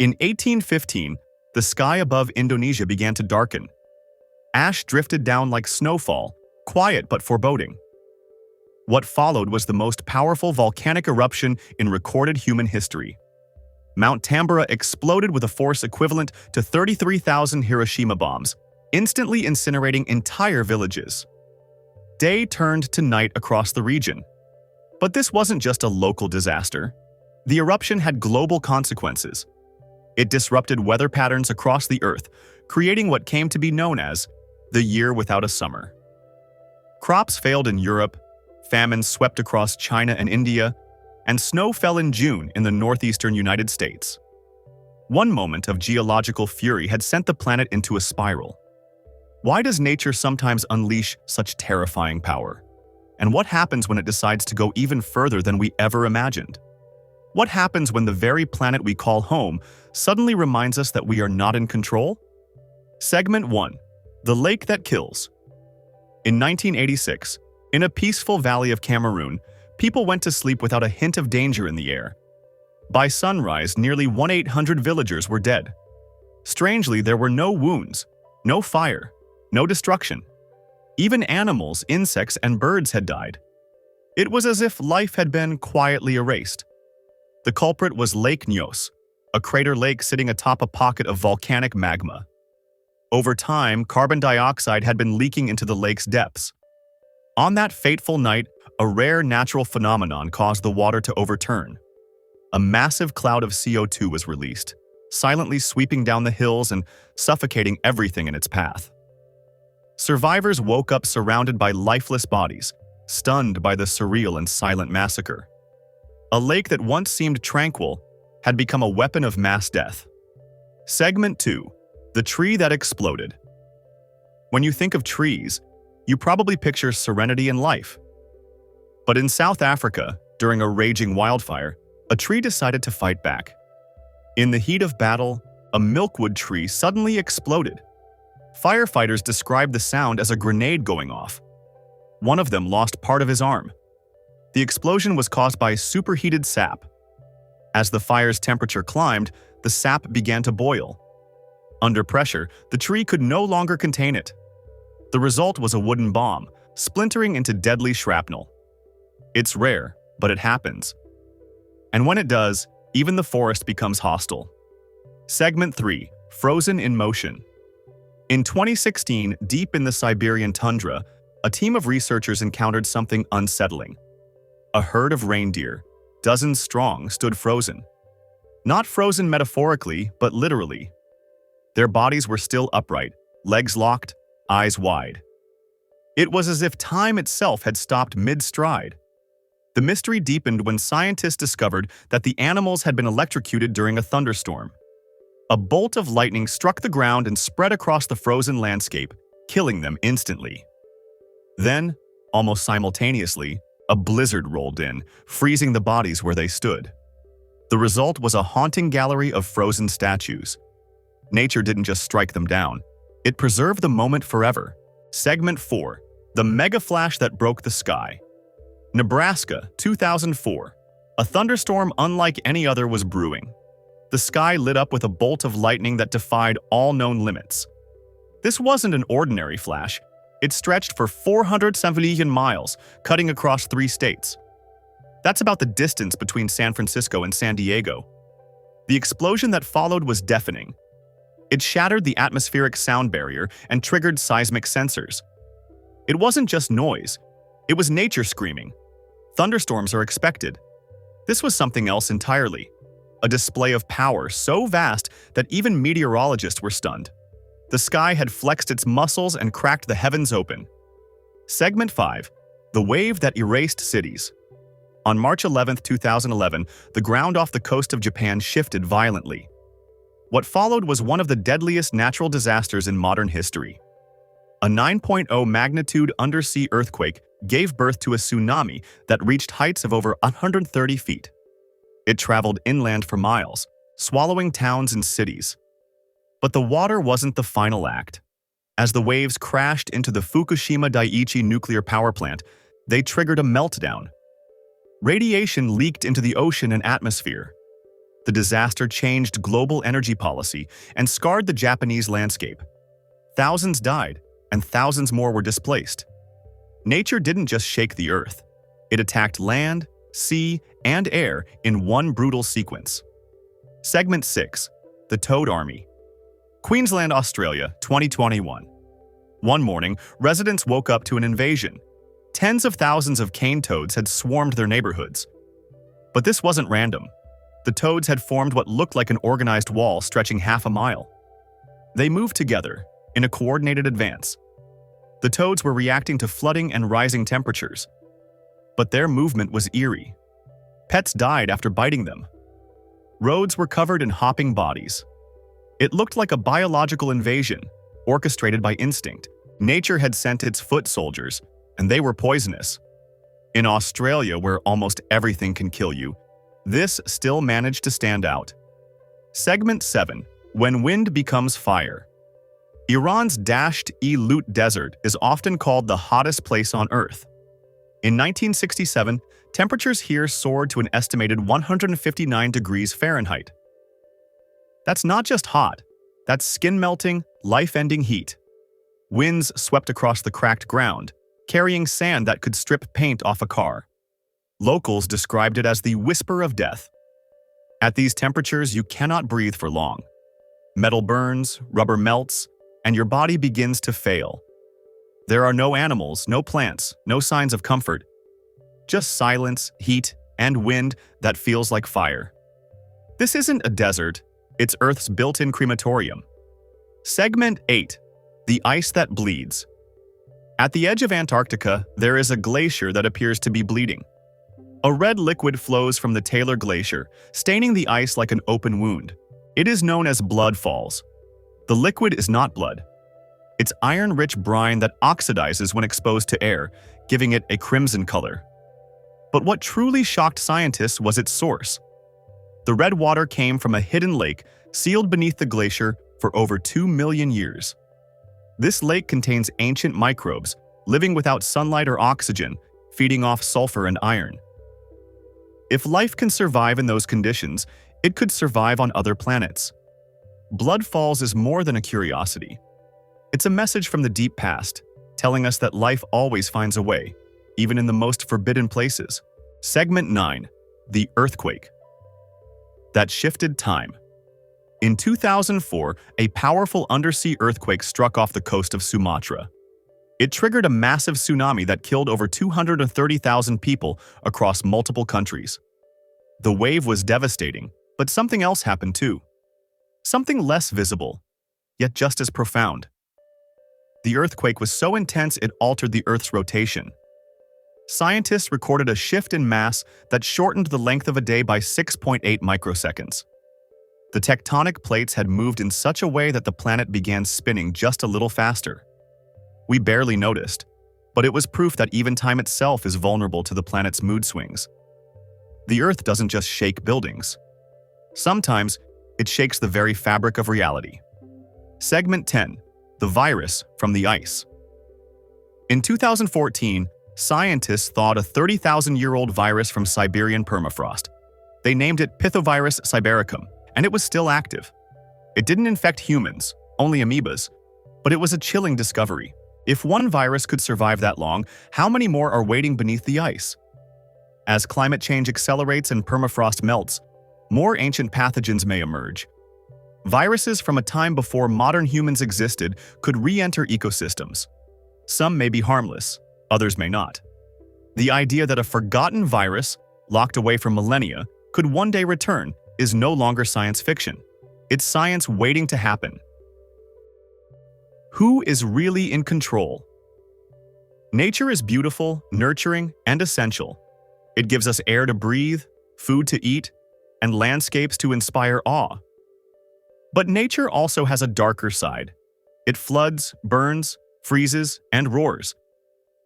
In 1815, the sky above Indonesia began to darken. Ash drifted down like snowfall, quiet but foreboding. What followed was the most powerful volcanic eruption in recorded human history. Mount Tambora exploded with a force equivalent to 33,000 Hiroshima bombs, instantly incinerating entire villages. Day turned to night across the region. But this wasn't just a local disaster. The eruption had global consequences. It disrupted weather patterns across the Earth, creating what came to be known as the year without a summer. Crops failed in Europe, famines swept across China and India, and snow fell in June in the northeastern United States. One moment of geological fury had sent the planet into a spiral. Why does nature sometimes unleash such terrifying power? And what happens when it decides to go even further than we ever imagined? What happens when the very planet we call home suddenly reminds us that we are not in control? Segment 1. The Lake That Kills. In 1986, in a peaceful valley of Cameroon, people went to sleep without a hint of danger in the air. By sunrise, nearly 1,800 villagers were dead. Strangely, there were no wounds, no fire, no destruction. Even animals, insects, and birds had died. It was as if life had been quietly erased. The culprit was Lake Nyos, a crater lake sitting atop a pocket of volcanic magma. Over time, carbon dioxide had been leaking into the lake's depths. On that fateful night, a rare natural phenomenon caused the water to overturn. A massive cloud of CO2 was released, silently sweeping down the hills and suffocating everything in its path. Survivors woke up surrounded by lifeless bodies, stunned by the surreal and silent massacre. A lake that once seemed tranquil had become a weapon of mass death. Segment 2. The Tree That Exploded. When you think of trees, you probably picture serenity and life. But in South Africa, during a raging wildfire, a tree decided to fight back. In the heat of battle, a milkwood tree suddenly exploded. Firefighters described the sound as a grenade going off. One of them lost part of his arm. The explosion was caused by superheated sap. As the fire's temperature climbed, the sap began to boil. Under pressure, the tree could no longer contain it. The result was a wooden bomb, splintering into deadly shrapnel. It's rare, but it happens. And when it does, even the forest becomes hostile. Segment 3. Frozen in Motion. In 2016, deep in the Siberian tundra, a team of researchers encountered something unsettling. A herd of reindeer, dozens strong, stood frozen. Not frozen metaphorically, but literally. Their bodies were still upright, legs locked, eyes wide. It was as if time itself had stopped mid-stride. The mystery deepened when scientists discovered that the animals had been electrocuted during a thunderstorm. A bolt of lightning struck the ground and spread across the frozen landscape, killing them instantly. Then, almost simultaneously, a blizzard rolled in, freezing the bodies where they stood. The result was a haunting gallery of frozen statues. Nature didn't just strike them down. It preserved the moment forever. Segment 4. The Mega Flash That Broke the Sky. Nebraska, 2004. A thunderstorm unlike any other was brewing. The sky lit up with a bolt of lightning that defied all known limits. This wasn't an ordinary flash. It stretched for 470 miles, cutting across 3 states. That's about the distance between San Francisco and San Diego. The explosion that followed was deafening. It shattered the atmospheric sound barrier and triggered seismic sensors. It wasn't just noise. It was nature screaming. Thunderstorms are expected. This was something else entirely. A display of power so vast that even meteorologists were stunned. The sky had flexed its muscles and cracked the heavens open. Segment 5. The Wave That Erased Cities. On March 11, 2011, the ground off the coast of Japan shifted violently. What followed was one of the deadliest natural disasters in modern history. A 9.0 magnitude undersea earthquake gave birth to a tsunami that reached heights of over 130 feet. It traveled inland for miles, swallowing towns and cities. But the water wasn't the final act. As the waves crashed into the Fukushima Daiichi nuclear power plant, they triggered a meltdown. Radiation leaked into the ocean and atmosphere. The disaster changed global energy policy and scarred the Japanese landscape. Thousands died, and thousands more were displaced. Nature didn't just shake the earth. It attacked land, sea, and air in one brutal sequence. Segment 6. The Toad Army. Queensland, Australia, 2021. One morning, residents woke up to an invasion. Tens of thousands of cane toads had swarmed their neighborhoods. But this wasn't random. The toads had formed what looked like an organized wall stretching half a mile. They moved together, in a coordinated advance. The toads were reacting to flooding and rising temperatures. But their movement was eerie. Pets died after biting them. Roads were covered in hopping bodies. It looked like a biological invasion, orchestrated by instinct. Nature had sent its foot soldiers, and they were poisonous. In Australia, where almost everything can kill you, this still managed to stand out. Segment 7. When wind becomes fire. Iran's Dasht-e-Lut Desert is often called the hottest place on Earth. In 1967, temperatures here soared to an estimated 159 degrees Fahrenheit. That's not just hot, that's skin-melting, life-ending heat. Winds swept across the cracked ground, carrying sand that could strip paint off a car. Locals described it as the whisper of death. At these temperatures, you cannot breathe for long. Metal burns, rubber melts, and your body begins to fail. There are no animals, no plants, no signs of comfort. Just silence, heat, and wind that feels like fire. This isn't a desert, it's Earth's built-in crematorium. Segment 8. The Ice That Bleeds. At the edge of Antarctica, there is a glacier that appears to be bleeding. A red liquid flows from the Taylor Glacier, staining the ice like an open wound. It is known as blood falls. The liquid is not blood. It's iron-rich brine that oxidizes when exposed to air, giving it a crimson color. But what truly shocked scientists was its source. The red water came from a hidden lake sealed beneath the glacier for over 2 million years. This lake contains ancient microbes, living without sunlight or oxygen, feeding off sulfur and iron. If life can survive in those conditions, it could survive on other planets. Blood Falls is more than a curiosity. It's a message from the deep past, telling us that life always finds a way, even in the most forbidden places. Segment 9. The Earthquake. That shifted time. In 2004, a powerful undersea earthquake struck off the coast of Sumatra. It triggered a massive tsunami that killed over 230,000 people across multiple countries. The wave was devastating, but something else happened too. Something less visible, yet just as profound. The earthquake was so intense it altered the Earth's rotation. Scientists recorded a shift in mass that shortened the length of a day by 6.8 microseconds. The tectonic plates had moved in such a way that the planet began spinning just a little faster. We barely noticed, but it was proof that even time itself is vulnerable to the planet's mood swings. The Earth doesn't just shake buildings. Sometimes, it shakes the very fabric of reality. Segment 10. The Virus from the Ice. In 2014, scientists thawed a 30,000-year-old virus from Siberian permafrost. They named it Pithovirus sibericum, and it was still active. It didn't infect humans, only amoebas, but it was a chilling discovery. If one virus could survive that long, how many more are waiting beneath the ice? As climate change accelerates and permafrost melts, more ancient pathogens may emerge. Viruses from a time before modern humans existed could re-enter ecosystems. Some may be harmless, others may not. The idea that a forgotten virus, locked away for millennia, could one day return is no longer science fiction. It's science waiting to happen. Who is really in control? Nature is beautiful, nurturing, and essential. It gives us air to breathe, food to eat, and landscapes to inspire awe. But nature also has a darker side. It floods, burns, freezes, and roars.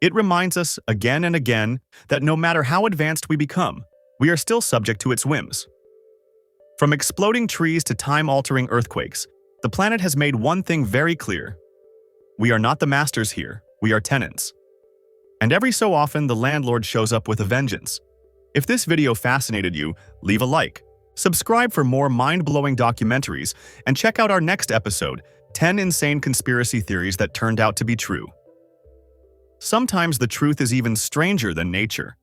It reminds us again and again that no matter how advanced we become, we are still subject to its whims. From exploding trees to time-altering earthquakes, the planet has made one thing very clear. We are not the masters here, we are tenants. And every so often, the landlord shows up with a vengeance. If this video fascinated you, leave a like, Subscribe for more mind-blowing documentaries and check out our next episode, 10 Insane Conspiracy Theories That Turned Out to Be True. Sometimes the truth is even stranger than nature.